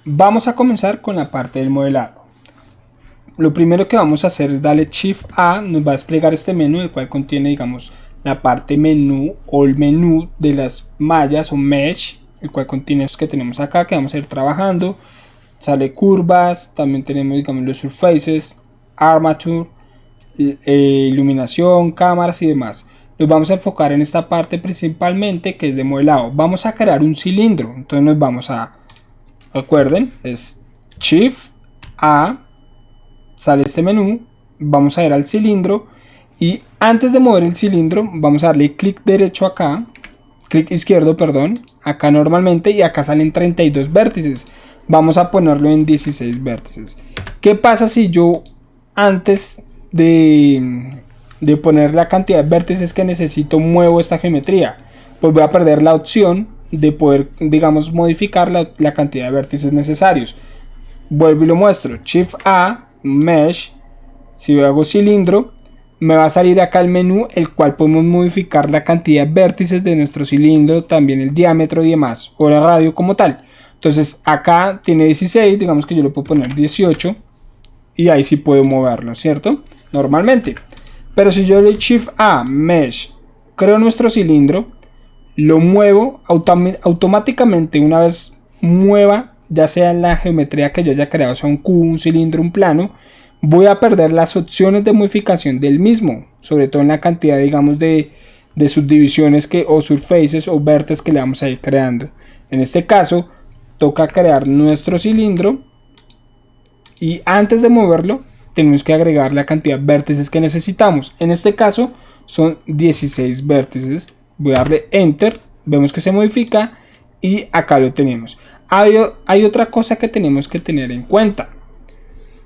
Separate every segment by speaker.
Speaker 1: Vamos a comenzar con la parte del modelado. Lo primero que vamos a hacer es darle Shift A, nos va a desplegar este menú, el cual contiene, digamos, la parte menú o el menú de las mallas o mesh, el cual contiene los que tenemos acá, que vamos a ir trabajando. Sale curvas, también tenemos, digamos, los surfaces, armature, iluminación, cámaras y demás. Nos vamos a enfocar en esta parte principalmente, que es de modelado. Vamos a crear un cilindro, entonces nos vamos a, recuerden, es Shift A, sale este menú, vamos a ir al cilindro y antes de mover el cilindro vamos a darle clic derecho acá, clic izquierdo, perdón, acá normalmente, y acá salen 32 vértices. Vamos a ponerlo en 16 vértices. ¿Qué pasa si yo antes de poner la cantidad de vértices que necesito muevo esta geometría? Pues voy a perder la opción de poder, digamos, modificar la cantidad de vértices necesarios. Vuelvo y lo muestro. Shift A, Mesh. Si yo hago cilindro, me va a salir acá el menú, el cual podemos modificar la cantidad de vértices de nuestro cilindro, también el diámetro y demás, o la radio como tal. Entonces acá tiene 16, digamos que yo lo puedo poner 18 y ahí sí puedo moverlo, ¿cierto? Normalmente. Pero si yo le doy Shift A, Mesh, creo nuestro cilindro, lo muevo automáticamente. Una vez mueva, ya sea la geometría que yo haya creado, sea un cubo, un cilindro, un plano, voy a perder las opciones de modificación del mismo, sobre todo en la cantidad, digamos, de subdivisiones o surfaces o vértices que le vamos a ir creando. En este caso toca crear nuestro cilindro y antes de moverlo tenemos que agregar la cantidad de vértices que necesitamos. En este caso son 16 vértices. Voy a darle Enter, vemos que se modifica y acá lo tenemos. Hay otra cosa que tenemos que tener en cuenta.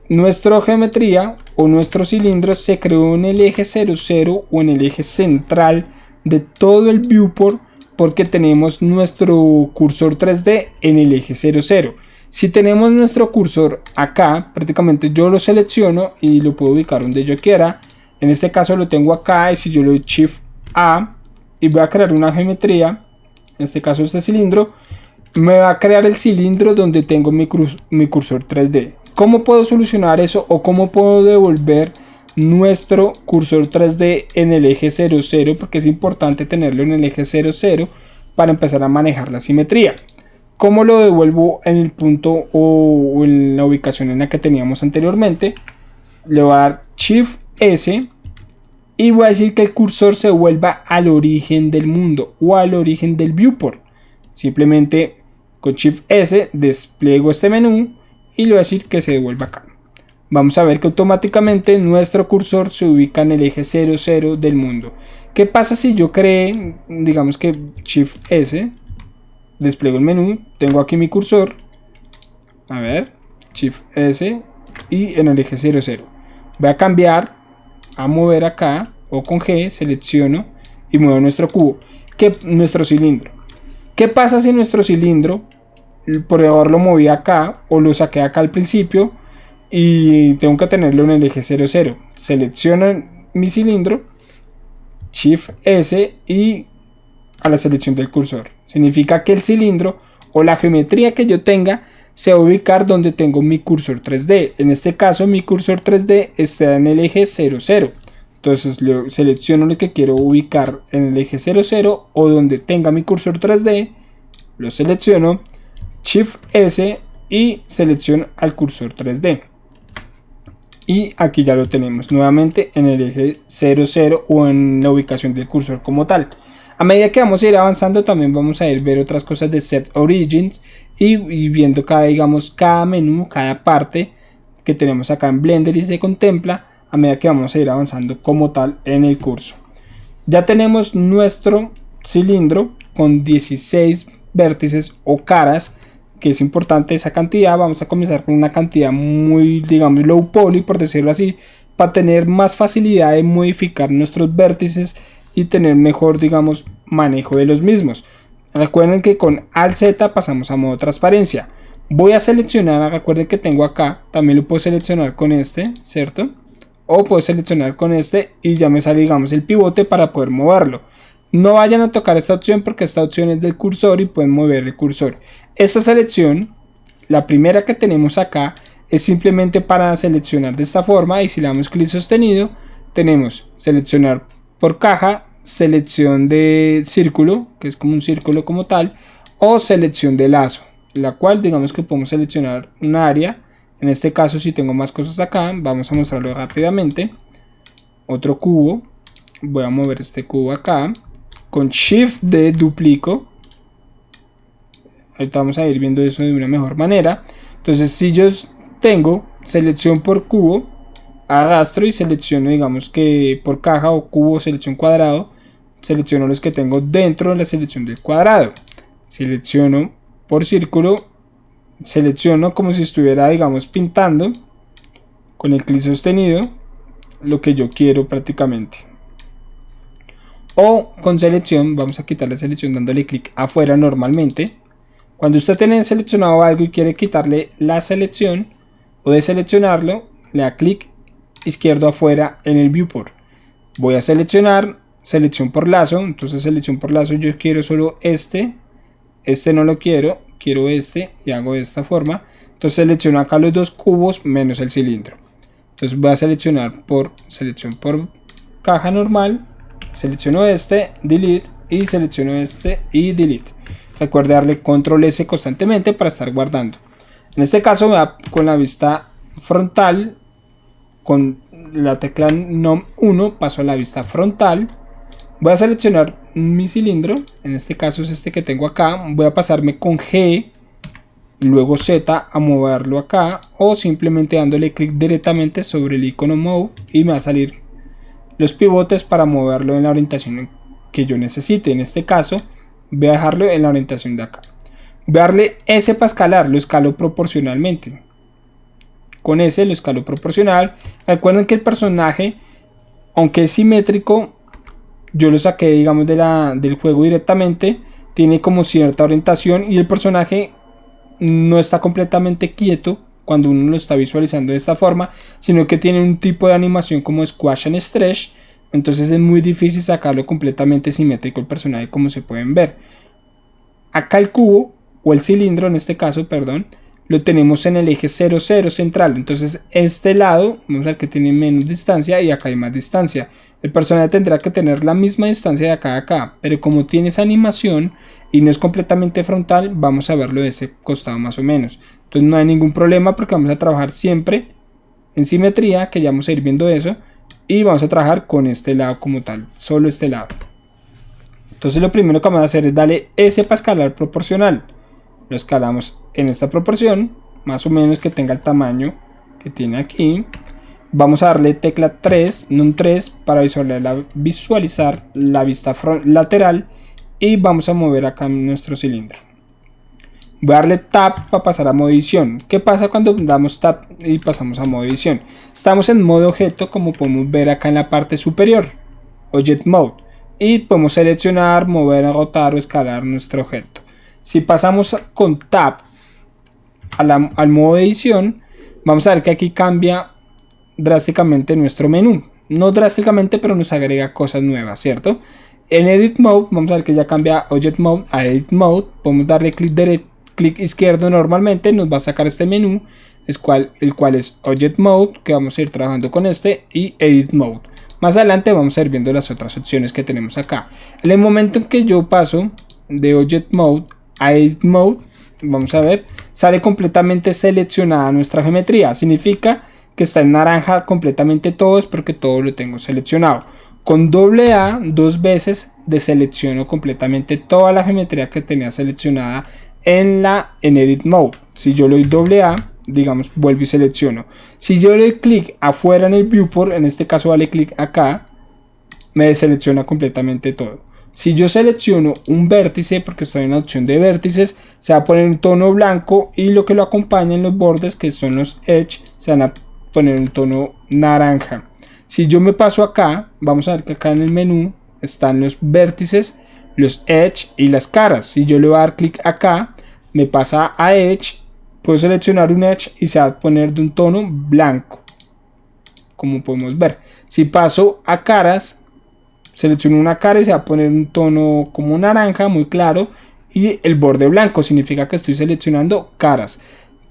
Speaker 1: Nuestra geometría o nuestro cilindro se creó en el eje 00 o en el eje central de todo el viewport, porque tenemos nuestro cursor 3D en el eje 00. Si tenemos nuestro cursor acá, prácticamente yo lo selecciono y lo puedo ubicar donde yo quiera. En este caso lo tengo acá, y si yo le doy Shift A y voy a crear una geometría, en este caso este cilindro, me va a crear el cilindro donde tengo mi cursor 3D. ¿Cómo puedo solucionar eso o cómo puedo devolver nuestro cursor 3D en el eje 00? Porque es importante tenerlo en el eje 00 para empezar a manejar la simetría. ¿Cómo lo devuelvo en el punto o en la ubicación en la que teníamos anteriormente? Le voy a dar Shift S y voy a decir que el cursor se vuelva al origen del mundo o al origen del viewport. Simplemente con Shift S despliego este menú y le voy a decir que se devuelva acá. Vamos a ver que automáticamente nuestro cursor se ubica en el eje 00 del mundo. ¿Qué pasa si yo creé, digamos que Shift S, despliego el menú, tengo aquí mi cursor, a ver, Shift S y en el eje 00. Voy a cambiar a mover acá o con G, selecciono y muevo nuestro cubo, nuestro cilindro. ¿Qué pasa si nuestro cilindro, por error lo moví acá o lo saqué acá al principio y tengo que tenerlo en el eje 00? Selecciono mi cilindro, Shift S y a la selección del cursor. Significa que el cilindro o la geometría que yo tenga se va a ubicar donde tengo mi cursor 3D. En este caso mi cursor 3D está en el eje 00. Entonces selecciono lo que quiero ubicar en el eje 00 o donde tenga mi cursor 3D. Lo selecciono, Shift S y selecciono al cursor 3D. Y aquí ya lo tenemos nuevamente en el eje 00 o en la ubicación del cursor como tal. A medida que vamos a ir avanzando también vamos a ir ver otras cosas de Set Origins y viendo cada menú, cada parte que tenemos acá en Blender y se contempla a medida que vamos a ir avanzando como tal en el curso. Ya tenemos nuestro cilindro con 16 vértices o caras, que es importante esa cantidad. Vamos a comenzar con una cantidad muy, digamos, low poly, por decirlo así, para tener más facilidad de modificar nuestros vértices y tener mejor, digamos, manejo de los mismos. Recuerden que con Alt Z pasamos a modo transparencia. Voy a seleccionar, recuerden que tengo acá, también lo puedo seleccionar con este, ¿cierto? O puedo seleccionar con este y ya me sale, digamos, el pivote para poder moverlo. No vayan a tocar esta opción porque esta opción es del cursor y pueden mover el cursor. Esta selección la primera que tenemos acá es simplemente para seleccionar de esta forma, y si le damos clic sostenido tenemos seleccionar por caja, selección de círculo, que es como un círculo como tal, o selección de lazo, la cual digamos que podemos seleccionar un área. En este caso, si tengo más cosas acá, vamos a mostrarlo rápidamente. Otro cubo, voy a mover este cubo acá, con Shift D duplico. Ahorita vamos a ir viendo eso de una mejor manera. Entonces, si yo tengo selección por cubo, arrastro y selecciono, digamos que por caja o cubo, selección cuadrado, selecciono los que tengo dentro de la selección del cuadrado. Selecciono por círculo, selecciono como si estuviera, digamos, pintando con el clic sostenido lo que yo quiero prácticamente. O con selección, vamos a quitar la selección dándole clic afuera normalmente. Cuando usted tiene seleccionado algo y quiere quitarle la selección o deseleccionarlo, le da clic izquierdo afuera en el viewport. Voy a seleccionar selección por lazo, entonces selección por lazo, yo quiero solo este no lo quiero, quiero este, y hago de esta forma. Entonces selecciono acá los dos cubos menos el cilindro. Entonces voy a seleccionar por selección por caja normal, selecciono este, delete, y selecciono este y delete. Recuerde darle control S constantemente para estar guardando. En este caso me da con la vista frontal, con la tecla NOM 1 paso a la vista frontal. Voy a seleccionar mi cilindro, en este caso es este que tengo acá. Voy a pasarme con G y luego Z a moverlo acá, o simplemente dándole clic directamente sobre el icono Move y me va a salir los pivotes para moverlo en la orientación que yo necesite. En este caso voy a dejarlo en la orientación de acá. Voy a darle S para escalar, lo escalo proporcionalmente. Con S lo escalo proporcional. Recuerden que el personaje, aunque es simétrico, yo lo saqué, digamos, del juego directamente. Tiene como cierta orientación y el personaje no está completamente quieto cuando uno lo está visualizando de esta forma, sino que tiene un tipo de animación como Squash and Stretch. Entonces es muy difícil sacarlo completamente simétrico el personaje, como se pueden ver. Acá el cubo, o el cilindro en este caso, perdón, lo tenemos en el eje 0, 0 central. Entonces este lado, vamos a ver que tiene menos distancia y acá hay más distancia. El personaje tendrá que tener la misma distancia de acá a acá, pero como tiene esa animación y no es completamente frontal, vamos a verlo de ese costado más o menos. Entonces no hay ningún problema porque vamos a trabajar siempre en simetría, que ya vamos a ir viendo eso. Y vamos a trabajar con este lado como tal, solo este lado. Entonces lo primero que vamos a hacer es darle S para escalar proporcional. Lo escalamos en esta proporción, más o menos que tenga el tamaño que tiene aquí. Vamos a darle tecla 3, NUM 3 para visualizar la vista lateral. Y vamos a mover acá nuestro cilindro. Voy a darle Tab para pasar a modo edición. ¿Qué pasa cuando damos Tab y pasamos a modo edición? Estamos en modo objeto, como podemos ver acá en la parte superior, Object Mode, y podemos seleccionar, mover, rotar o escalar nuestro objeto. Si pasamos con Tab al modo edición, vamos a ver que aquí cambia drásticamente nuestro menú. No drásticamente, pero nos agrega cosas nuevas, ¿cierto? En Edit Mode, vamos a ver que ya cambia Object Mode a Edit Mode. Podemos darle clic izquierdo normalmente, nos va a sacar este menú, el cual es Object Mode, que vamos a ir trabajando con este, y Edit Mode. Más adelante vamos a ir viendo las otras opciones que tenemos acá. En el momento en que yo paso de Object Mode a Edit Mode, vamos a ver, sale completamente seleccionada nuestra geometría. Significa que está en naranja completamente todo, es porque todo lo tengo seleccionado. Con doble A dos veces deselecciono completamente toda la geometría que tenía seleccionada en Edit Mode. Si yo le doy doble A, digamos, vuelvo y selecciono. Si yo le doy clic afuera en el viewport, en este caso dale clic acá, me deselecciona completamente todo. Si yo selecciono un vértice, porque estoy en la opción de vértices, se va a poner un tono blanco y lo que lo acompaña en los bordes, que son los edge, se van a poner un tono naranja. Si yo me paso acá, vamos a ver que acá en el menú están los vértices, los edge y las caras. Si yo le voy a dar clic acá, me pasa a edge, puedo seleccionar un edge y se va a poner de un tono blanco, como podemos ver. Si paso a caras, selecciono una cara y se va a poner un tono como naranja muy claro, y el borde blanco significa que estoy seleccionando caras.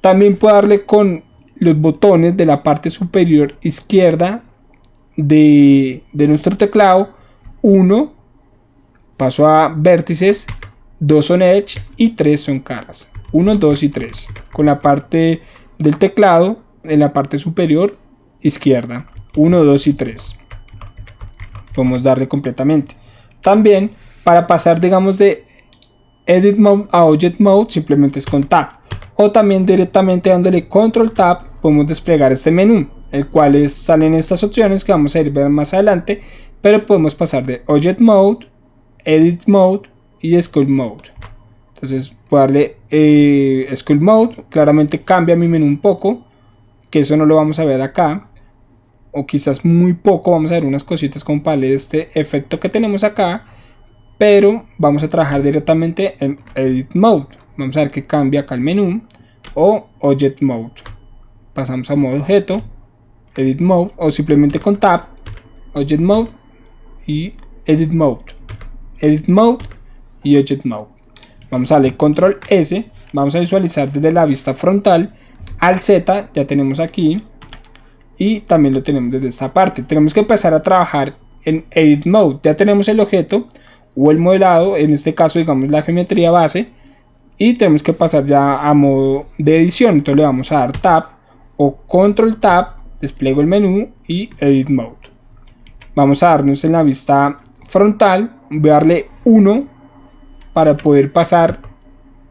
Speaker 1: También puedo darle con los botones de la parte superior izquierda de nuestro teclado. 1, paso a vértices, 2 son edge y 3 son caras. 1, 2 y 3. Con la parte del teclado en la parte superior izquierda. 1, 2 y 3. Podemos darle completamente. También para pasar, digamos, de Edit Mode a Object Mode, simplemente es con Tab. O también directamente dándole Control Tab podemos desplegar este menú, el cual salen estas opciones que vamos a ir a ver más adelante. Pero podemos pasar de Object Mode, Edit Mode y Scroll Mode. Entonces puedo darle Scroll Mode. Claramente cambia mi menú un poco, que eso no lo vamos a ver acá, o quizás muy poco. Vamos a ver unas cositas como para este efecto que tenemos acá, pero vamos a trabajar directamente en Edit Mode. Vamos a ver que cambia acá el menú, o Object Mode. Pasamos a modo objeto, Edit Mode, o simplemente con Tab, Object Mode y Edit Mode. Edit Mode y Object Mode. Vamos a darle Control S. Vamos a visualizar desde la vista frontal. Alt Z ya tenemos aquí. Y también lo tenemos desde esta parte. Tenemos que empezar a trabajar en Edit Mode. Ya tenemos el objeto o el modelado. En este caso, digamos, la geometría base. Y tenemos que pasar ya a modo de edición. Entonces le vamos a dar Tab o Control Tab. Despliego el menú y Edit Mode. Vamos a darnos en la vista frontal. Voy a darle 1 para poder pasar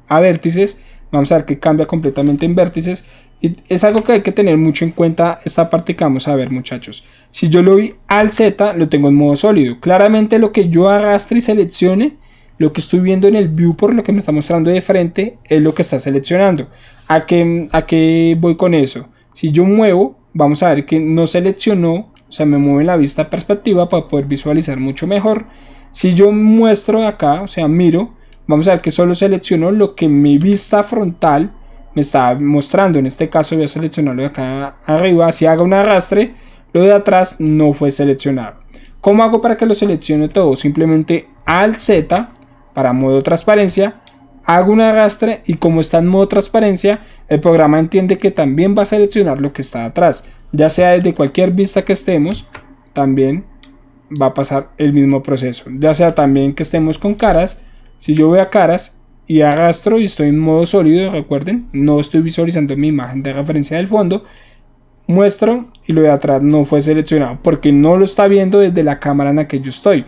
Speaker 1: a vértices. Vamos a ver que cambia completamente en vértices. Y es algo que hay que tener mucho en cuenta esta parte que vamos a ver, muchachos. Si yo lo doy al Z, lo tengo en modo sólido. Claramente lo que yo arrastre y seleccione, lo que estoy viendo en el view por lo que me está mostrando de frente, es lo que está seleccionando. ¿A qué voy con eso? Si yo muevo, vamos a ver que no seleccionó, o sea, me mueve la vista perspectiva para poder visualizar mucho mejor. Si yo muestro acá, o sea, miro, vamos a ver que solo seleccionó lo que mi vista frontal me está mostrando. En este caso voy a seleccionarlo de acá arriba. Si hago un arrastre, lo de atrás no fue seleccionado. ¿Cómo hago para que lo seleccione todo? Simplemente Alt Z para modo transparencia. Hago un arrastre y como está en modo transparencia, el programa entiende que también va a seleccionar lo que está atrás. Ya sea desde cualquier vista que estemos, también va a pasar el mismo proceso. Ya sea también que estemos con caras. Si yo voy a caras y arrastro y estoy en modo sólido, recuerden, no estoy visualizando mi imagen de referencia del fondo, muestro y lo de atrás no fue seleccionado porque no lo está viendo desde la cámara en la que yo estoy.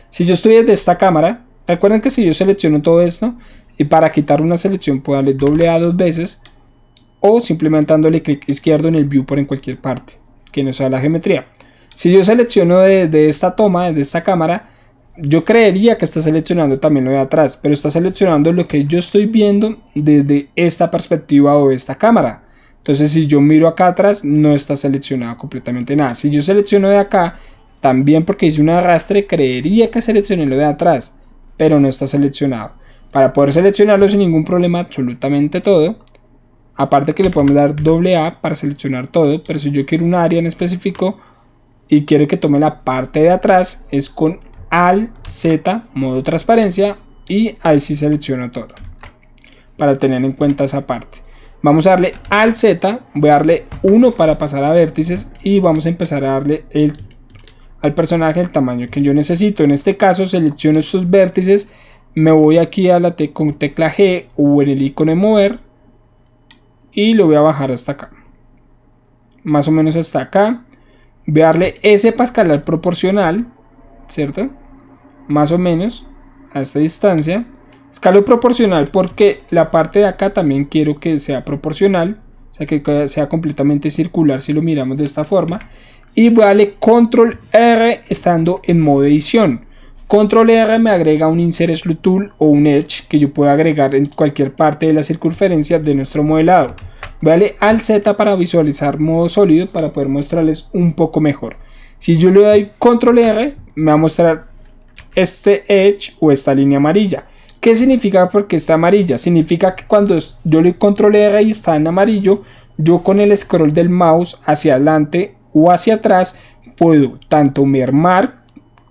Speaker 1: Si yo estoy desde esta cámara, recuerden que si yo selecciono todo esto y para quitar una selección puedo darle doble A 2 veces o simplemente dándole clic izquierdo en el viewport en cualquier parte que no sea la geometría. Si yo selecciono de esta toma, de esta cámara, yo creería que está seleccionando también lo de atrás, pero está seleccionando lo que yo estoy viendo desde esta perspectiva o esta cámara. Entonces si yo miro acá atrás no está seleccionado completamente nada. Si yo selecciono de acá, también porque hice un arrastre, creería que seleccioné lo de atrás, pero no está seleccionado. Para poder seleccionarlo sin ningún problema absolutamente todo, aparte que le podemos dar doble A para seleccionar todo, pero si yo quiero un área en específico y quiero que tome la parte de atrás, es con Alt Z, modo transparencia, y ahí sí selecciono todo para tener en cuenta esa parte. Vamos a darle Alt Z, voy a darle 1 para pasar a vértices y vamos a empezar a darle al personaje el tamaño que yo necesito. En este caso selecciono estos vértices, me voy aquí a la con tecla G o en el icono de mover y lo voy a bajar hasta acá, más o menos hasta acá. Voy a darle S para escalar proporcional, ¿cierto? Más o menos a esta distancia. Escalo proporcional porque la parte de acá también quiero que sea proporcional, o sea que sea completamente circular si lo miramos de esta forma. Y voy a darle Control R estando en modo edición. Control R me agrega un Insert Slot Tool o un Edge que yo puedo agregar en cualquier parte de la circunferencia de nuestro modelado. Voy a darle Alt Z para visualizar modo sólido para poder mostrarles un poco mejor. Si yo le doy Control R, me va a mostrar este Edge o esta línea amarilla. ¿Qué significa porque está amarilla? Significa que cuando yo le doy Control R y está en amarillo, yo con el scroll del mouse hacia adelante o hacia atrás puedo tanto mermar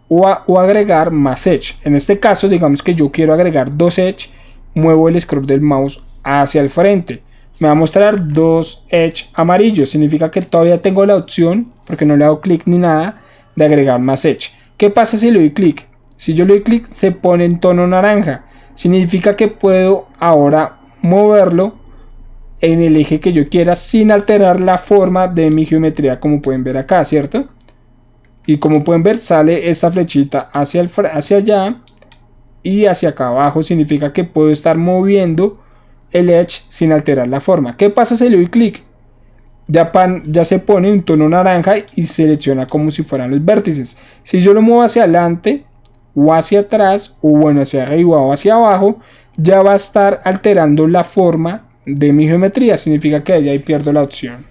Speaker 1: o agregar más Edge. En este caso, digamos que yo quiero agregar 2 Edge, muevo el scroll del mouse hacia el frente. me va a mostrar dos edge amarillos. Significa que todavía tengo la opción, porque no le hago clic ni nada, de agregar más edge. ¿Qué pasa si le doy clic? Si yo le doy clic se pone en tono naranja. Significa que puedo ahora moverlo en el eje que yo quiera sin alterar la forma de mi geometría, como pueden ver acá, ¿cierto? Y como pueden ver sale esta flechita hacia allá y hacia acá abajo. Significa que puedo estar moviendo el edge sin alterar la forma. ¿Qué pasa si le doy clic? Ya se pone un tono naranja y selecciona como si fueran los vértices. Si yo lo muevo hacia adelante o hacia atrás, o bueno, hacia arriba o hacia abajo, ya va a estar alterando la forma de mi geometría. Significa que ahí pierdo la opción.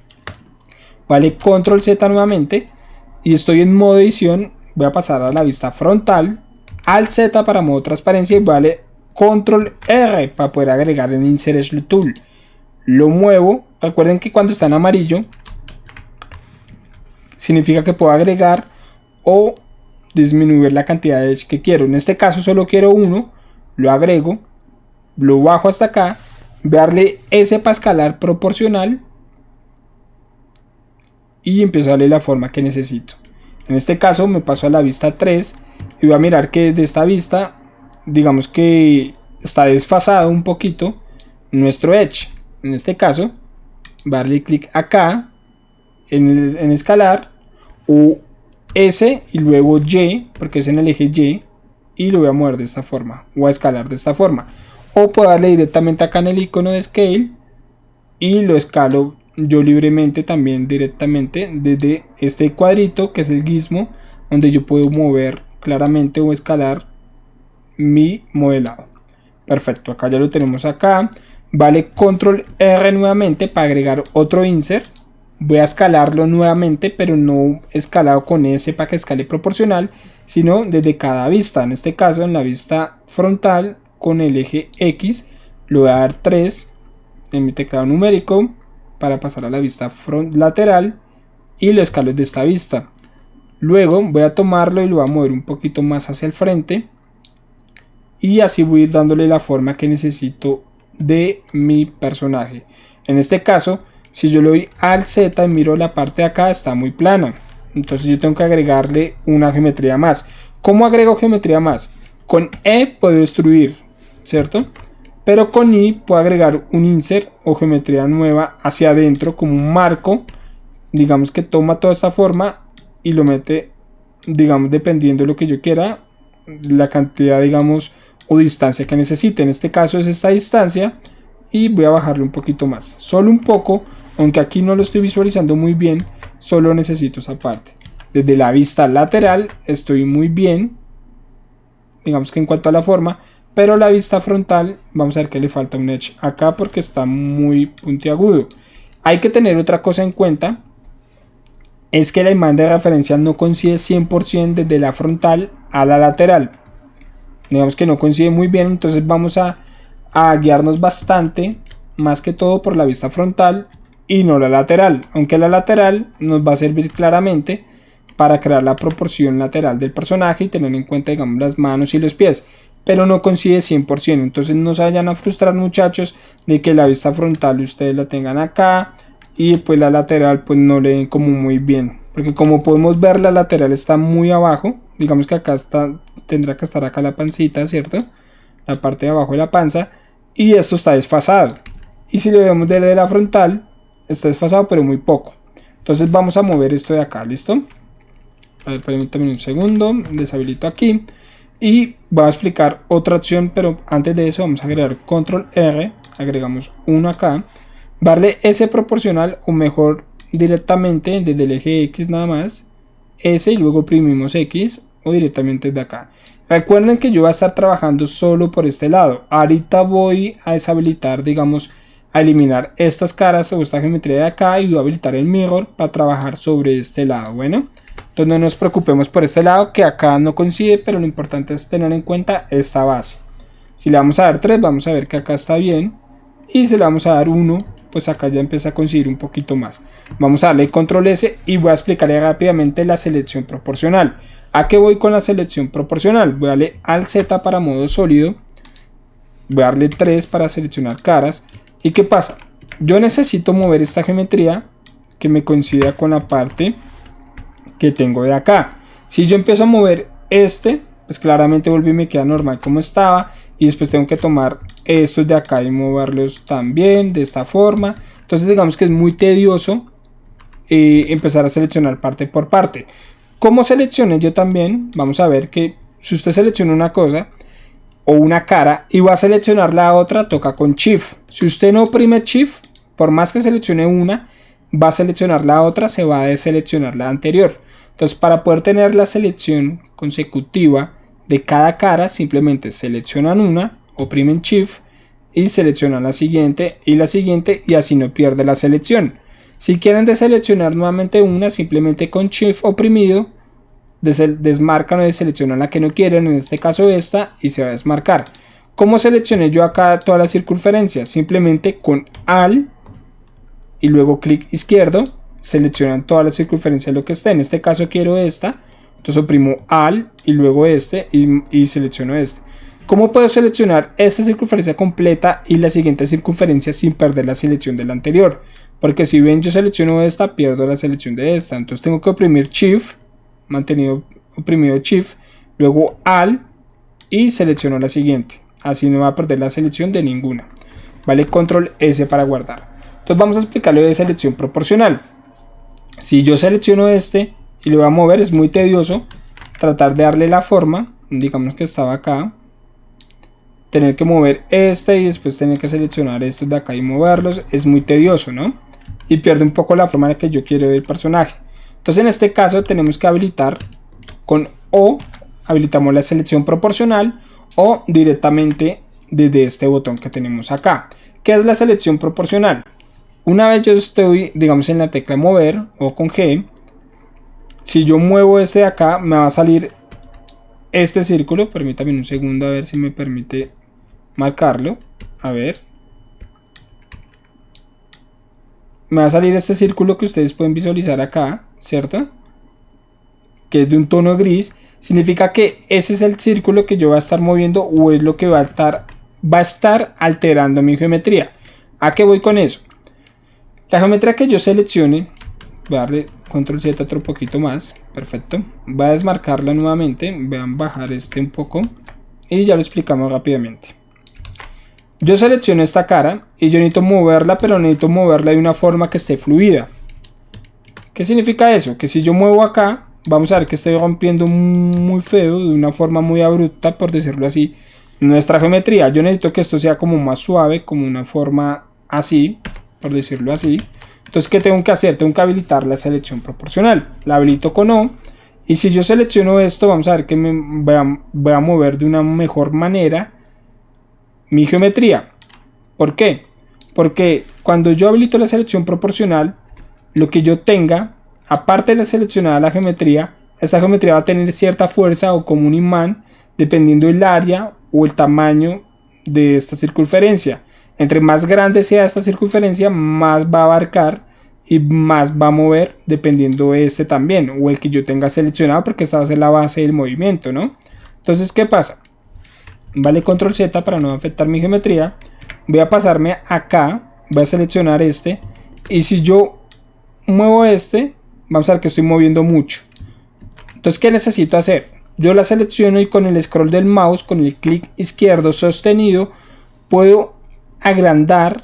Speaker 1: Vale, control Z nuevamente y estoy en modo edición. Voy a pasar a la vista frontal, alt Z para modo transparencia y vale control R para poder agregar el insert edge tool. Lo muevo. Recuerden que cuando está en amarillo significa que puedo agregar o disminuir la cantidad de edge que quiero. En este caso solo quiero uno, lo agrego, lo bajo hasta acá, darle S para escalar proporcional y empiezo a darle la forma que necesito. En este caso me paso a la vista 3 y voy a mirar que de esta vista, digamos que está desfasado un poquito nuestro edge. En este caso, darle clic acá en escalar o S y luego Y, porque es en el eje y lo voy a mover de esta forma o a escalar de esta forma. O puedo darle directamente acá en el icono de scale y lo escalo yo libremente también directamente desde este cuadrito que es el gizmo, donde yo puedo mover claramente o escalar mi modelado. Perfecto, acá ya lo tenemos acá. Vale control R nuevamente para agregar otro insert. Voy a escalarlo nuevamente, pero no escalado con S para que escale proporcional, sino desde cada vista. En este caso en la vista frontal con el eje X le voy a dar 3 en mi teclado numérico para pasar a la vista lateral y lo escalo desde esta vista. Luego voy a tomarlo y lo voy a mover un poquito más hacia el frente y así voy a ir dándole la forma que necesito de mi personaje. En este caso, si yo le doy al Z y miro la parte de acá, está muy plana. Entonces yo tengo que agregarle una geometría más. ¿Cómo agrego geometría más? Con E puedo destruir, ¿cierto? Pero con I puedo agregar un insert o geometría nueva hacia adentro como un marco. Digamos que toma toda esta forma y lo mete, digamos, dependiendo de lo que yo quiera, la cantidad, digamos, o distancia que necesite. En este caso es esta distancia y voy a bajarle un poquito más, solo un poco, aunque aquí no lo estoy visualizando muy bien, solo necesito esa parte. Desde la vista lateral estoy muy bien, digamos que en cuanto a la forma, pero la vista frontal vamos a ver que le falta un edge acá porque está muy puntiagudo. Hay que tener otra cosa en cuenta, es que la imagen de referencia no coincide 100% desde la frontal a la lateral. Digamos que no coincide muy bien, entonces vamos a guiarnos bastante, más que todo por la vista frontal y no la lateral, aunque la lateral nos va a servir claramente para crear la proporción lateral del personaje y tener en cuenta, digamos, las manos y los pies, pero no coincide 100%, entonces no se vayan a frustrar, muchachos, de que la vista frontal ustedes la tengan acá y pues la lateral pues no le den como muy bien, porque como podemos ver la lateral está muy abajo. Digamos que acá tendrá que estar acá la pancita, ¿cierto? La parte de abajo de la panza. Y esto está desfasado. Y si lo vemos desde la frontal, está desfasado pero muy poco. Entonces vamos a mover esto de acá, ¿listo? A ver, permítanme un segundo. Deshabilito aquí. Y voy a explicar otra opción, pero antes de eso vamos a agregar control R. Agregamos uno acá. Darle S proporcional o mejor directamente desde el eje X nada más. S y luego oprimimos X o directamente desde acá. Recuerden que yo voy a estar trabajando solo por este lado. Ahorita voy a deshabilitar, digamos, a eliminar estas caras o esta geometría de acá y voy a habilitar el mirror para trabajar sobre este lado. Bueno, entonces no nos preocupemos por este lado que acá no coincide, pero lo importante es tener en cuenta esta base. Si le vamos a dar 3, vamos a ver que acá está bien. Y si le vamos a dar 1, pues acá ya empieza a coincidir un poquito más. Vamos a darle control S y voy a explicarle rápidamente la selección proporcional. ¿A qué voy con la selección proporcional? Voy a darle al Z para modo sólido. Voy a darle 3 para seleccionar caras. ¿Y qué pasa? yo necesito mover esta geometría que me coincida con la parte que tengo de acá. Si yo empiezo a mover pues claramente vuelve y me queda normal como estaba, y después tengo que tomar estos de acá y moverlos también de esta forma. Entonces digamos que es muy tedioso empezar a seleccionar parte por parte. ¿Cómo seleccioné yo también? Vamos a ver que si usted selecciona una cosa o una cara y va a seleccionar la otra, toca con Shift. Si usted no oprime Shift, por más que seleccione una, va a seleccionar la otra, se va a deseleccionar la anterior. Entonces, para poder tener la selección consecutiva de cada cara, simplemente seleccionan una, oprimen Shift y seleccionan la siguiente, y así no pierde la selección. Si quieren deseleccionar nuevamente una, simplemente con Shift oprimido desmarcan o deseleccionan la que no quieren, en este caso esta, y se va a desmarcar. ¿Cómo seleccioné yo acá toda la circunferencia? Simplemente con Alt y luego clic izquierdo seleccionan toda la circunferencia de lo que está. En este caso quiero esta, entonces oprimo Alt y luego y selecciono este. ¿Cómo puedo seleccionar esta circunferencia completa y la siguiente circunferencia sin perder la selección de la anterior? Porque si ven, yo selecciono esta, pierdo la selección de esta. Entonces tengo que oprimir Shift, mantenido oprimido Shift, luego Alt y selecciono la siguiente. Así no va a perder la selección de ninguna. Vale, Control S para guardar. Entonces vamos a explicar lo de selección proporcional. Si yo selecciono y lo voy a mover, es muy tedioso tratar de darle la forma. Digamos que estaba acá, tener que mover y después tener que seleccionar estos de acá y moverlos, es muy tedioso, ¿no? Y pierde un poco la forma en la que yo quiero del personaje. Entonces en este caso tenemos que habilitar con O, habilitamos la selección proporcional, o directamente desde este botón que tenemos acá. ¿Qué es la selección proporcional? Una vez yo estoy, digamos, en la tecla mover o con G, si yo muevo de acá, me va a salir este círculo. Permítame un segundo a ver si me permite marcarlo. A ver. Me va a salir este círculo que ustedes pueden visualizar acá, ¿cierto? Que es de un tono gris. Significa que ese es el círculo que yo voy a estar moviendo, o es lo que va a estar alterando mi geometría. ¿A qué voy con eso? La geometría que yo seleccione, voy a darle Control Z otro poquito más, perfecto. Voy a desmarcarla nuevamente, vean, bajar un poco y ya lo explicamos rápidamente. Yo selecciono esta cara y yo necesito moverla, pero necesito moverla de una forma que esté fluida. ¿Qué significa eso? Que si yo muevo acá, vamos a ver que estoy rompiendo muy feo, de una forma muy abrupta, por decirlo así, nuestra geometría. Yo necesito que esto sea como más suave, como una forma así, por decirlo así. Entonces, ¿qué tengo que hacer? Tengo que habilitar la selección proporcional. La habilito con O. Y si yo selecciono esto, vamos a ver que voy a mover de una mejor manera mi geometría. ¿Por qué? Porque cuando yo habilito la selección proporcional, lo que yo tenga, aparte de seleccionar la geometría, esta geometría va a tener cierta fuerza o como un imán, dependiendo del área o el tamaño de esta circunferencia. Entre más grande sea esta circunferencia, más va a abarcar y más va a mover, dependiendo también, o el que yo tenga seleccionado, porque esta va a ser la base del movimiento, ¿no? Entonces, ¿qué pasa? Vale, Control Z para no afectar mi geometría. Voy a pasarme acá, voy a seleccionar y si yo muevo vamos a ver que estoy moviendo mucho. Entonces, ¿qué necesito hacer? Yo la selecciono y con el scroll del mouse, con el clic izquierdo sostenido, puedo agrandar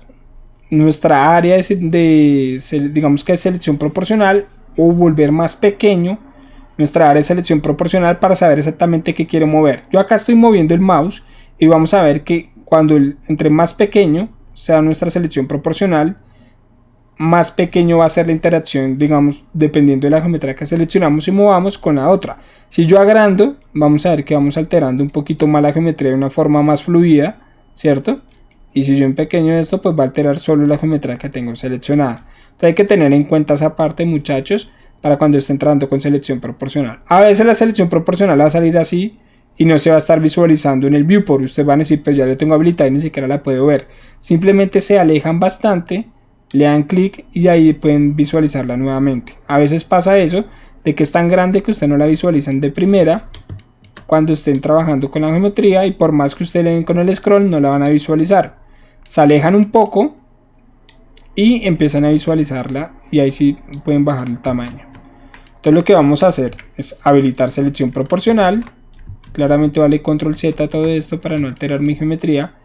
Speaker 1: nuestra área digamos que es selección proporcional, o volver más pequeño nuestra área de selección proporcional para saber exactamente qué quiero mover. Yo acá estoy moviendo el mouse y vamos a ver que cuando entre más pequeño sea nuestra selección proporcional, más pequeño va a ser la interacción, digamos, dependiendo de la geometría que seleccionamos y movamos con la otra. Si yo agrando, vamos a ver que vamos alterando un poquito más la geometría de una forma más fluida, ¿cierto? Y si yo en pequeño esto, pues va a alterar solo la geometría que tengo seleccionada. Entonces hay que tener en cuenta esa parte, muchachos, para cuando esté entrando con selección proporcional. A veces la selección proporcional va a salir así y no se va a estar visualizando en el viewport. Usted va a decir, pues ya lo tengo habilitado y ni siquiera la puedo ver. Simplemente se alejan bastante, le dan clic y ahí pueden visualizarla nuevamente. A veces pasa eso, de que es tan grande que usted no la visualizan de primera cuando estén trabajando con la geometría, y por más que usted le den con el scroll no la van a visualizar. Se alejan un poco y empiezan a visualizarla y ahí sí pueden bajar el tamaño. Entonces lo que vamos a hacer es habilitar selección proporcional. Claramente vale control Z todo esto para no alterar mi geometría.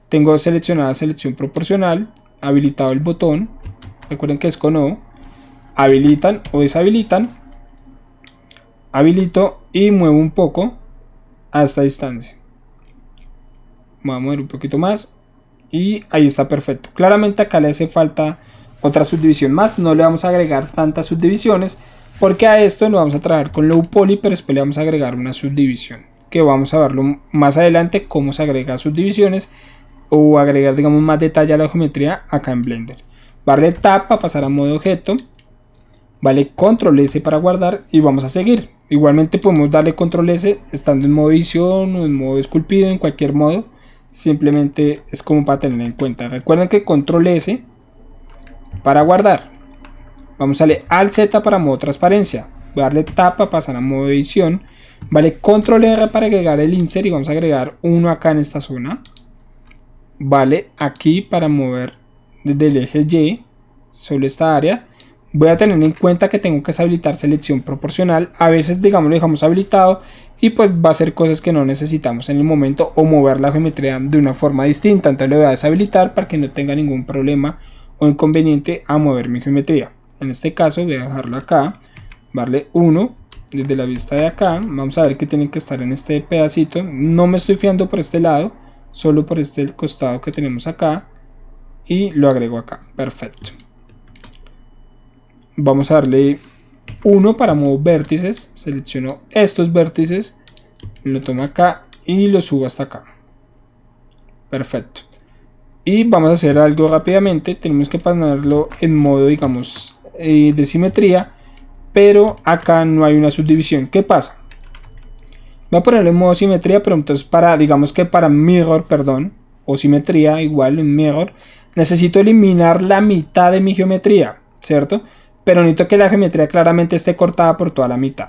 Speaker 1: Tengo seleccionada selección proporcional, habilitado el botón, recuerden que es con O, habilitan o deshabilitan, habilito y muevo un poco a esta distancia. Voy a mover un poquito más y ahí está perfecto. Claramente acá le hace falta otra subdivisión más, no le vamos a agregar tantas subdivisiones porque a esto lo vamos a trabajar con low poly, pero después le vamos a agregar una subdivisión que vamos a verlo más adelante cómo se agrega subdivisiones o agregar digamos más detalle a la geometría acá en Blender. Darle Tab para pasar a modo objeto, vale control S para guardar y vamos a seguir. Igualmente podemos darle control S estando en modo edición o en modo esculpido, en cualquier modo, simplemente es como para tener en cuenta. Recuerden que control S para guardar, vamos a darle Alt Z para modo transparencia, voy a darle Tab para pasar a modo edición, vale control R para agregar el insert y vamos a agregar uno acá en esta zona, vale aquí para mover desde el eje Y solo esta área. Voy a tener en cuenta que tengo que deshabilitar selección proporcional, a veces digamos lo dejamos habilitado y pues va a ser cosas que no necesitamos en el momento o mover la geometría de una forma distinta, entonces lo voy a deshabilitar para que no tenga ningún problema o inconveniente a mover mi geometría. En este caso voy a dejarlo acá, darle 1 desde la vista de acá, vamos a ver que tiene que estar en este pedacito, no me estoy fiando por este lado, solo por este costado que tenemos acá y lo agrego acá, perfecto. Vamos a darle 1 para modo vértices, selecciono estos vértices, lo tomo acá y lo subo hasta acá, perfecto. Y vamos a hacer algo rápidamente, tenemos que ponerlo en modo digamos de simetría, pero acá no hay una subdivisión. ¿Qué pasa? Voy a ponerlo en modo simetría, pero entonces para digamos que para mirror, perdón, o simetría igual en mirror, necesito eliminar la mitad de mi geometría, ¿cierto? Pero necesito que la geometría claramente esté cortada por toda la mitad.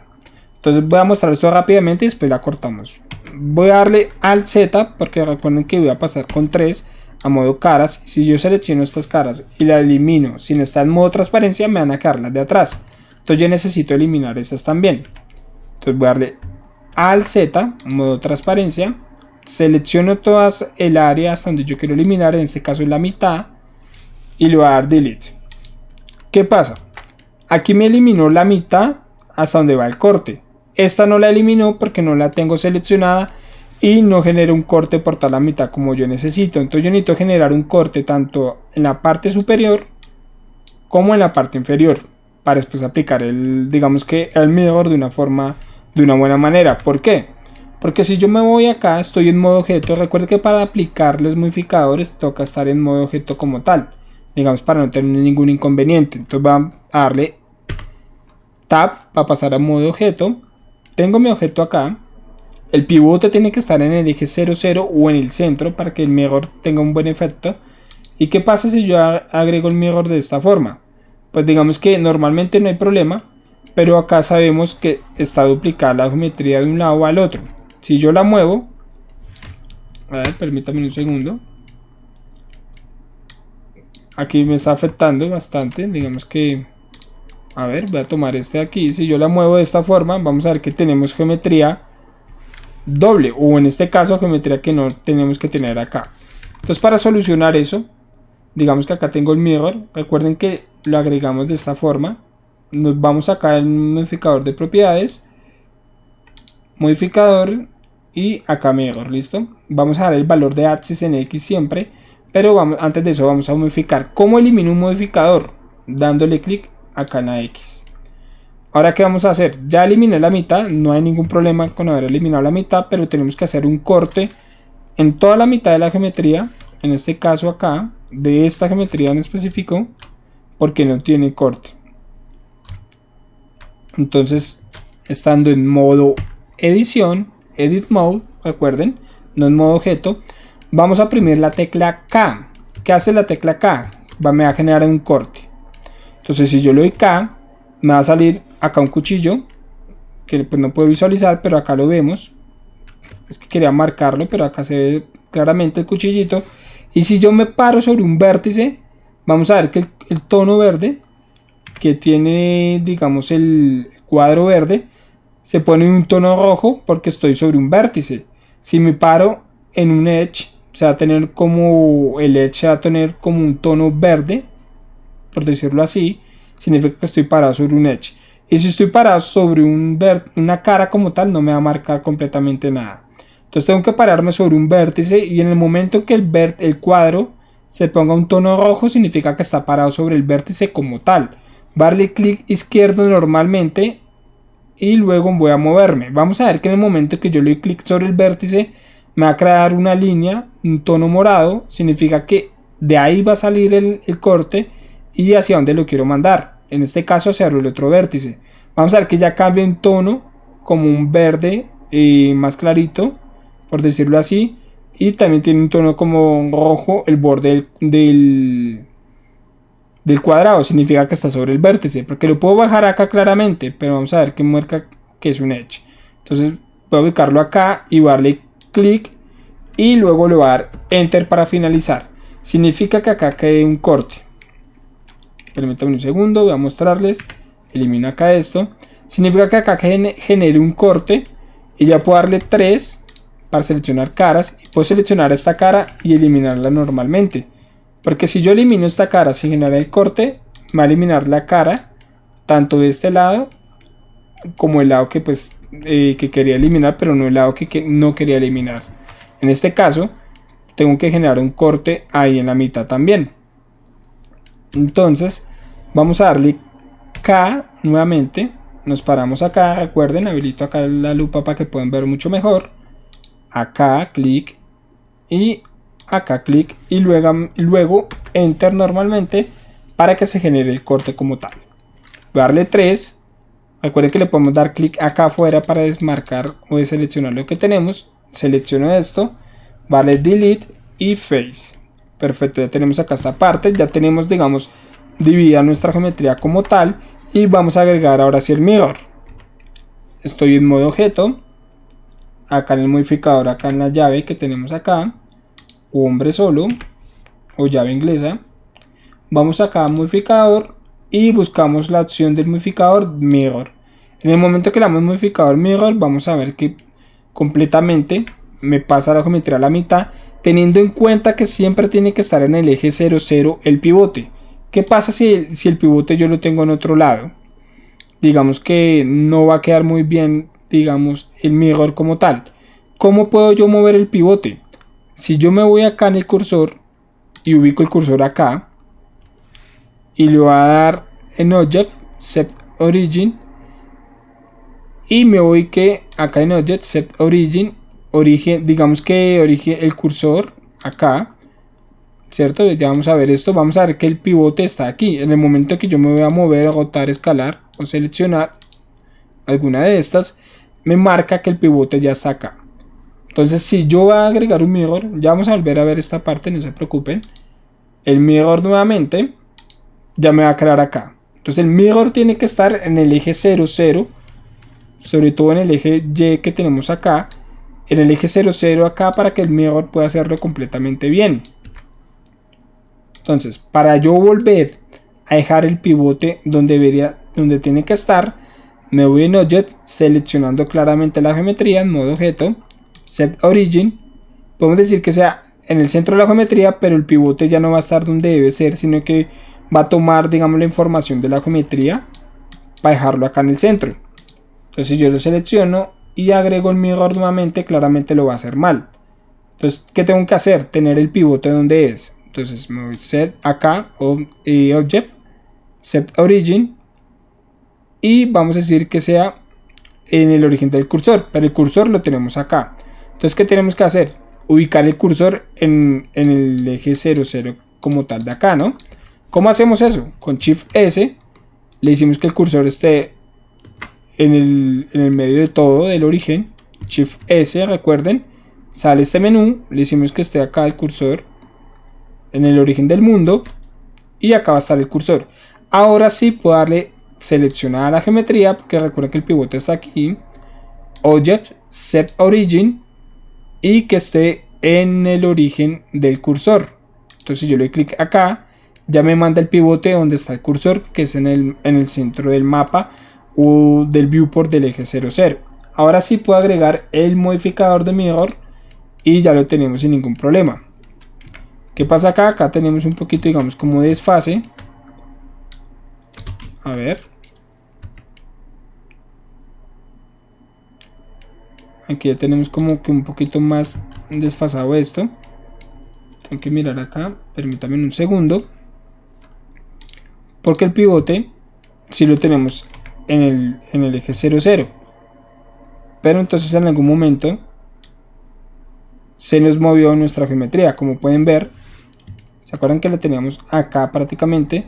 Speaker 1: Entonces voy a mostrar esto rápidamente y después la cortamos. Voy a darle Alt Z porque recuerden que voy a pasar con 3 a modo caras. Si yo selecciono estas caras y la elimino sin estar en modo transparencia, me van a quedar las de atrás. Entonces yo necesito eliminar esas también. Entonces voy a darle Alt Z, modo transparencia. Selecciono todas el área hasta donde yo quiero eliminar, en este caso es la mitad, y le voy a dar Delete. ¿Qué pasa? Aquí me eliminó la mitad hasta donde va el corte. Esta no la eliminó porque no la tengo seleccionada y no genera un corte por toda la mitad como yo necesito. Entonces yo necesito generar un corte tanto en la parte superior como en la parte inferior para después aplicar digamos que el mirror de una forma, de una buena manera. ¿Por qué? Porque si yo me voy acá, estoy en modo objeto. Recuerde que para aplicar los modificadores toca estar en modo objeto como tal, digamos para no tener ningún inconveniente. Entonces vamos a darle Tab para pasar a modo objeto. Tengo mi objeto acá, el pivote tiene que estar en el eje 0, 0 o en el centro para que el mirror tenga un buen efecto. ¿Y qué pasa si yo agrego el mirror de esta forma? Pues digamos que normalmente no hay problema, pero acá sabemos que está duplicada la geometría de un lado al otro. Si yo la muevo, a ver, permítame un segundo, aquí me está afectando bastante, digamos que, a ver, voy a tomar este de aquí, si yo la muevo de esta forma, vamos a ver que tenemos geometría doble, o en este caso geometría que no tenemos que tener acá. Entonces para solucionar eso, digamos que acá tengo el mirror, recuerden que lo agregamos de esta forma, nos vamos acá en modificador de propiedades, modificador y acá mirror, listo. Vamos a dar el valor de axis en X siempre, pero antes de eso vamos a modificar. ¿Cómo elimino un modificador? Dándole clic acá en la X. Ahora qué vamos a hacer, ya eliminé la mitad, no hay ningún problema con haber eliminado la mitad, pero tenemos que hacer un corte en toda la mitad de la geometría, en este caso acá, de esta geometría en específico, porque no tiene corte. Entonces, estando en modo edición, edit mode, recuerden, no en modo objeto, vamos a oprimir la tecla K. ¿Qué hace la tecla K? Me va a generar un corte. Entonces si yo le doy K, me va a salir acá un cuchillo, que pues no puedo visualizar, pero acá lo vemos. Es que quería marcarlo, pero acá se ve claramente el cuchillito. Y si yo me paro sobre un vértice, vamos a ver que el tono verde que tiene, digamos, el cuadro verde se pone en un tono rojo porque estoy sobre un vértice. Si me paro en un edge, se va a tener como el edge se va a tener como un tono verde, por decirlo así, significa que estoy parado sobre un edge. Y si estoy parado sobre una cara como tal, no me va a marcar completamente nada. Entonces tengo que pararme sobre un vértice, y en el momento en que el cuadro se ponga un tono rojo, significa que está parado sobre el vértice como tal. Darle clic izquierdo normalmente y luego voy a moverme. Vamos a ver que en el momento que yo le doy clic sobre el vértice, me va a crear una línea, un tono morado, significa que de ahí va a salir el corte y hacia dónde lo quiero mandar. En este caso hacia el otro vértice. Vamos a ver que ya cambia en tono como un verde más clarito, por decirlo así, y también tiene un tono como rojo el borde del cuadrado, significa que está sobre el vértice, porque lo puedo bajar acá claramente, pero vamos a ver que marca que es un edge. Entonces voy a ubicarlo acá y darle clic y luego le voy a dar enter para finalizar. Significa que acá quede un corte. Permítanme un segundo, voy a mostrarles. Elimino acá esto. Significa que acá genere un corte y ya puedo darle 3 para seleccionar caras, y puedo seleccionar esta cara y eliminarla normalmente, porque si yo elimino esta cara sin generar el corte, me va a eliminar la cara tanto de este lado como el lado que que quería eliminar, pero no el lado que no quería eliminar. En este caso tengo que generar un corte ahí en la mitad también. Entonces vamos a darle K nuevamente, nos paramos acá, recuerden, habilito acá la lupa para que puedan ver mucho mejor. Acá clic y acá clic y luego enter normalmente para que se genere el corte como tal. Voy a darle 3. Recuerden que le podemos dar clic acá afuera para desmarcar o deseleccionar lo que tenemos. Selecciono esto, vale, delete y face. Perfecto, ya tenemos acá esta parte, ya tenemos, digamos, dividida nuestra geometría como tal, y vamos a agregar ahora sí el mirror. Estoy en modo objeto, acá en el modificador, acá en la llave que tenemos acá, hombre solo o llave inglesa, vamos acá a modificador y buscamos la opción del modificador mirror. En el momento que le damos modificador mirror, vamos a ver que completamente me pasa la geometría a la mitad, teniendo en cuenta que siempre tiene que estar en el eje 0, 0 el pivote. ¿Qué pasa si el pivote yo lo tengo en otro lado? Digamos que no va a quedar muy bien, digamos, el mirror como tal. ¿Cómo puedo yo mover el pivote? Si yo me voy acá en el cursor y ubico el cursor acá y le voy a dar en Object, Set Origin, y me voy que acá en Object, Set Origin, origen, digamos que origen el cursor acá, ¿cierto? Ya vamos a ver esto, vamos a ver que el pivote está aquí. En el momento que yo me voy a mover, rotar, escalar o seleccionar alguna de estas, me marca que el pivote ya está acá. Entonces si yo voy a agregar un mirror, ya vamos a volver a ver esta parte, no se preocupen. El mirror nuevamente ya me va a crear acá. Entonces el mirror tiene que estar en el eje 0, 0, sobre todo en el eje Y que tenemos acá, en el eje 0, 0 acá, para que el mirror pueda hacerlo completamente bien. Entonces, para yo volver a dejar el pivote donde tiene que estar, me voy en Object, seleccionando claramente la geometría en modo objeto, Set Origin. Podemos decir que sea en el centro de la geometría, pero el pivote ya no va a estar donde debe ser, sino que va a tomar, digamos, la información de la geometría para dejarlo acá en el centro. Entonces yo lo selecciono y agrego el mirror nuevamente, claramente lo va a hacer mal. Entonces, ¿qué tengo que hacer? Tener el pivote donde es. Entonces me voy set acá, Object, Set Origin, y vamos a decir que sea en el origen del cursor, pero el cursor lo tenemos acá. Entonces, ¿qué tenemos que hacer? Ubicar el cursor en el eje 0, 0 como tal de acá, ¿no? ¿Cómo hacemos eso? Con Shift S le hicimos que el cursor esté en el medio de todo del origen. Shift S, recuerden, sale este menú, le hicimos que esté acá el cursor en el origen del mundo y acá va a estar el cursor. Ahora sí puedo darle seleccionar a la geometría, porque recuerden que el pivote está aquí, Object, Set Origin, y que esté en el origen del cursor. Entonces yo le doy clic acá, ya me manda el pivote donde está el cursor, que es en el centro del mapa o del viewport del eje 00. Ahora sí puedo agregar el modificador de mirror y ya lo tenemos sin ningún problema. ¿Qué pasa acá? Acá tenemos un poquito, digamos, como de desfase. A ver. Aquí ya tenemos como que un poquito más desfasado esto. Tengo que mirar acá. Permítame un segundo. Porque el pivote sí lo tenemos en el eje 00. Pero entonces en algún momento se nos movió nuestra geometría. Como pueden ver, ¿se acuerdan que la teníamos acá prácticamente?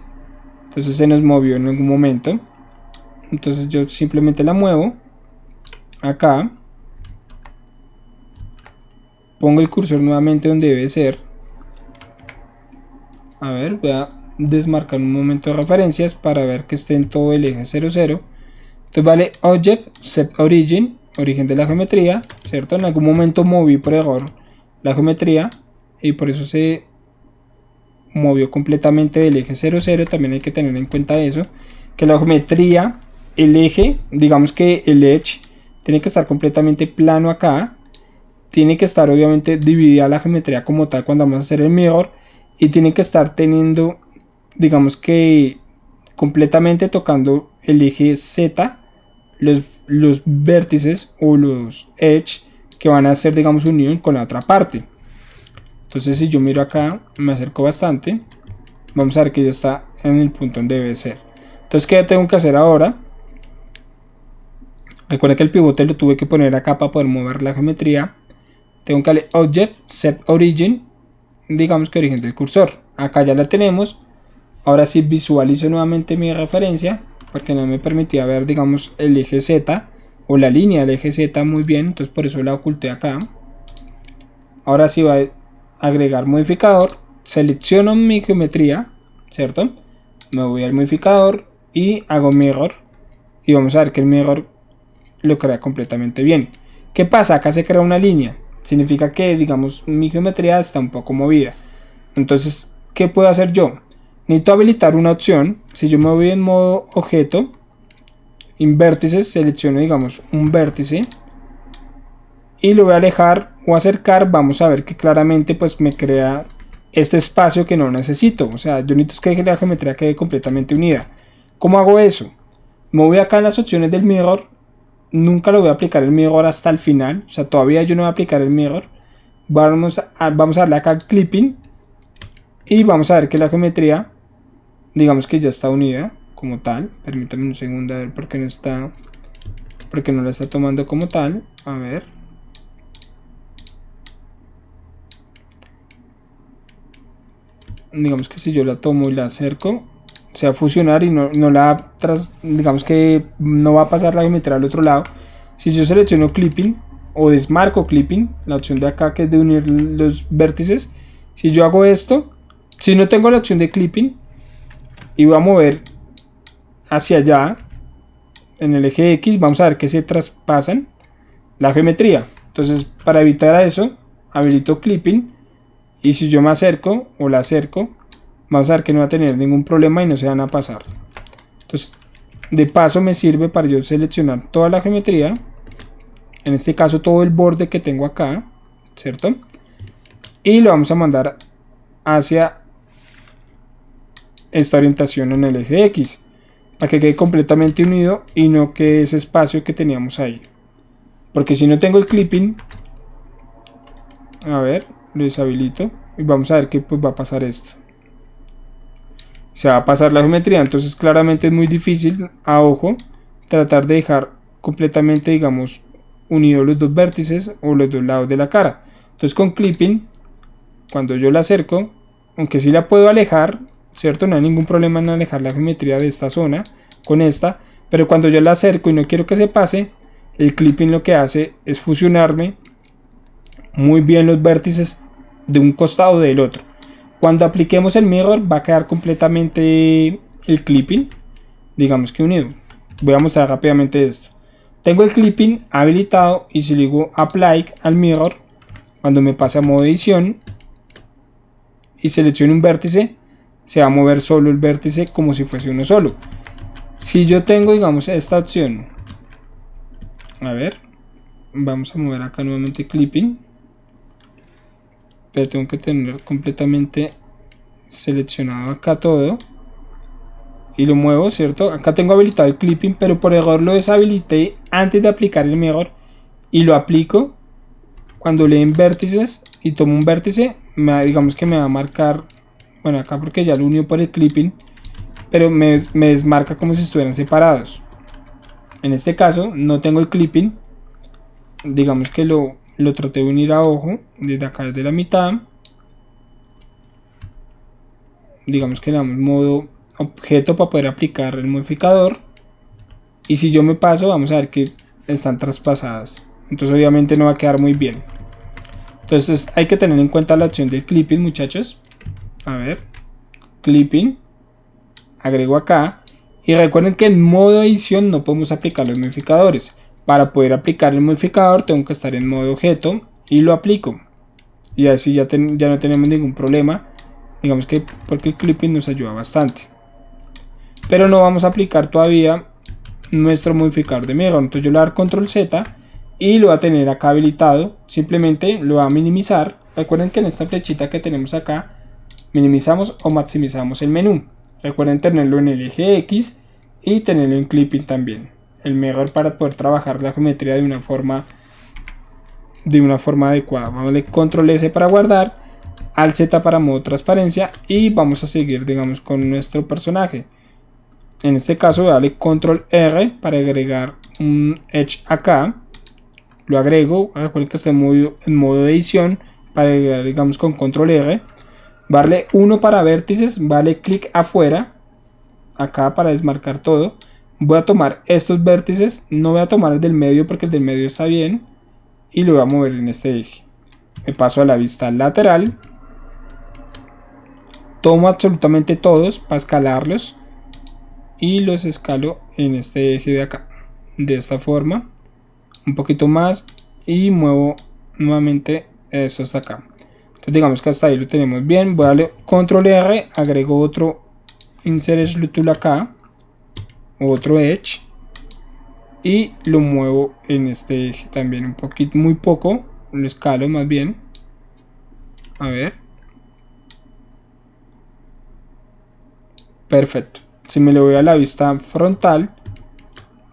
Speaker 1: Entonces se nos movió en algún momento. Entonces yo simplemente la muevo acá. Pongo el cursor nuevamente donde debe ser. A ver, voy a desmarcar un momento de referencias para ver que esté en todo el eje 00. Entonces vale Object, Set Origin, origen de la geometría, ¿cierto? En algún momento moví por error la geometría y por eso se movió completamente del eje 00. También hay que tener en cuenta eso, que la geometría, el eje, digamos que el edge tiene que estar completamente plano acá. Tiene que estar obviamente dividida la geometría como tal cuando vamos a hacer el mirror. Y tiene que estar teniendo, digamos que completamente tocando el eje Z, los vértices o los edge que van a hacer, digamos, unión con la otra parte. Entonces si yo miro acá, me acerco bastante, vamos a ver que ya está en el punto donde debe ser. Entonces, ¿qué tengo que hacer ahora? Recuerden que el pivote lo tuve que poner acá para poder mover la geometría. Tengo que darle Object, Set Origin, digamos que origen del cursor. Acá ya la tenemos. Ahora sí visualizo nuevamente mi referencia, porque no me permitía ver, digamos, el eje Z o la línea del eje Z muy bien, entonces por eso la oculté acá. Ahora sí va a agregar modificador, selecciono mi geometría, ¿cierto? Me voy al modificador y hago mirror, y vamos a ver que el mirror lo crea completamente bien. ¿Qué pasa? Acá se crea una línea. Significa que, digamos, mi geometría está un poco movida. Entonces, ¿qué puedo hacer yo? Necesito habilitar una opción. Si yo me voy en modo objeto, en vértices, selecciono, digamos, un vértice y lo voy a alejar o acercar. Vamos a ver que claramente pues me crea este espacio que no necesito. O sea, yo necesito que la geometría quede completamente unida. ¿Cómo hago eso? Me voy acá en las opciones del mirror. Nunca lo voy a aplicar el mirror hasta el final. O sea, todavía yo no voy a aplicar el mirror. Vamos a darle acá clipping. Y vamos a ver que la geometría, digamos que ya está unida como tal. Permítanme un segundo a ver por qué no está. Porque no la está tomando como tal. A ver. Digamos que si yo la tomo y la acerco, se va a fusionar y no la digamos que no va a pasar la geometría al otro lado. Si yo selecciono clipping o desmarco clipping, la opción de acá que es de unir los vértices, si yo hago esto, si no tengo la opción de clipping y voy a mover hacia allá en el eje X, vamos a ver que se traspasan la geometría. Entonces, para evitar eso, habilito clipping y si yo me acerco o la acerco, vamos a ver que no va a tener ningún problema y no se van a pasar. Entonces, de paso me sirve para yo seleccionar toda la geometría, en este caso todo el borde que tengo acá, ¿cierto? Y lo vamos a mandar hacia esta orientación en el eje X, para que quede completamente unido y no quede ese espacio que teníamos ahí. Porque si no tengo el clipping, a ver, lo deshabilito y vamos a ver que pues va a pasar esto. Se va a pasar la geometría, entonces claramente es muy difícil a ojo tratar de dejar completamente, digamos, unidos los dos vértices o los dos lados de la cara. Entonces con clipping, cuando yo la acerco, aunque sí la puedo alejar, ¿cierto? No hay ningún problema en alejar la geometría de esta zona con esta, pero cuando yo la acerco y no quiero que se pase, el clipping lo que hace es fusionarme muy bien los vértices de un costado del otro. Cuando apliquemos el mirror va a quedar completamente el clipping, digamos que unido. Voy a mostrar rápidamente esto. Tengo el clipping habilitado y si le digo apply al mirror, cuando me pase a modo edición y selecciono un vértice, se va a mover solo el vértice como si fuese uno solo. Si yo tengo, digamos, esta opción, a ver, vamos a mover acá nuevamente clipping, pero tengo que tener completamente seleccionado acá todo y lo muevo, ¿cierto? Acá tengo habilitado el clipping, pero por error lo deshabilité antes de aplicar el mirror y lo aplico cuando leen vértices y tomo un vértice, digamos que me va a marcar, bueno, acá porque ya lo unió por el clipping, pero me desmarca como si estuvieran separados. En este caso no tengo el clipping, digamos que lo traté de unir a ojo desde acá, desde la mitad, digamos que le damos modo objeto para poder aplicar el modificador, y si yo me paso vamos a ver que están traspasadas, entonces obviamente no va a quedar muy bien. Entonces hay que tener en cuenta la opción del clipping, muchachos. A ver, clipping, agrego acá, y recuerden que en modo edición no podemos aplicar los modificadores. Para poder aplicar el modificador tengo que estar en modo objeto y lo aplico, y así ya no tenemos ningún problema, digamos que porque el clipping nos ayuda bastante. Pero no vamos a aplicar todavía nuestro modificador de mirror, entonces yo le voy a dar control Z y lo voy a tener acá habilitado, simplemente lo voy a minimizar. Recuerden que en esta flechita que tenemos acá minimizamos o maximizamos el menú, recuerden tenerlo en el eje X y tenerlo en clipping también, el mirror, para poder trabajar la geometría de una forma adecuada. Vamos a darle control S para guardar, al Z para modo transparencia, y vamos a seguir, digamos, con nuestro personaje. En este caso voy a darle control R para agregar un edge acá, lo agrego, recuerden que está en modo de edición, para agregar, digamos, con control R, darle 1 para vértices, vale clic afuera, acá para desmarcar todo. Voy a tomar estos vértices, no voy a tomar el del medio porque el del medio está bien, y lo voy a mover en este eje. Me paso a la vista lateral, tomo absolutamente todos para escalarlos y los escalo en este eje de acá, de esta forma, un poquito más, y muevo nuevamente esto hasta acá. Entonces digamos que hasta ahí lo tenemos bien. Voy a darle control R, agrego otro insert edge tool acá, otro edge, y lo muevo en este eje también un poquito, muy poco, lo escalo más bien. A ver, perfecto. Si me lo voy a la vista frontal,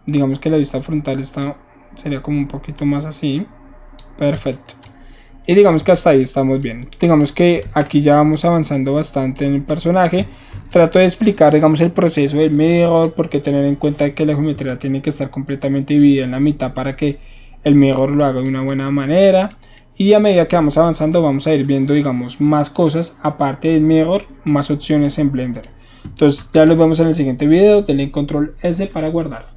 Speaker 1: digamos que la vista frontal sería como un poquito más así, perfecto, y digamos que hasta ahí estamos bien. Digamos que aquí ya vamos avanzando bastante en el personaje. Trato de explicar, digamos, el proceso del mirror, porque tener en cuenta que la geometría tiene que estar completamente dividida en la mitad para que el mirror lo haga de una buena manera, y a medida que vamos avanzando vamos a ir viendo, digamos, más cosas aparte del mirror, más opciones en Blender. Entonces ya los vemos en el siguiente video. Denle control S para guardar.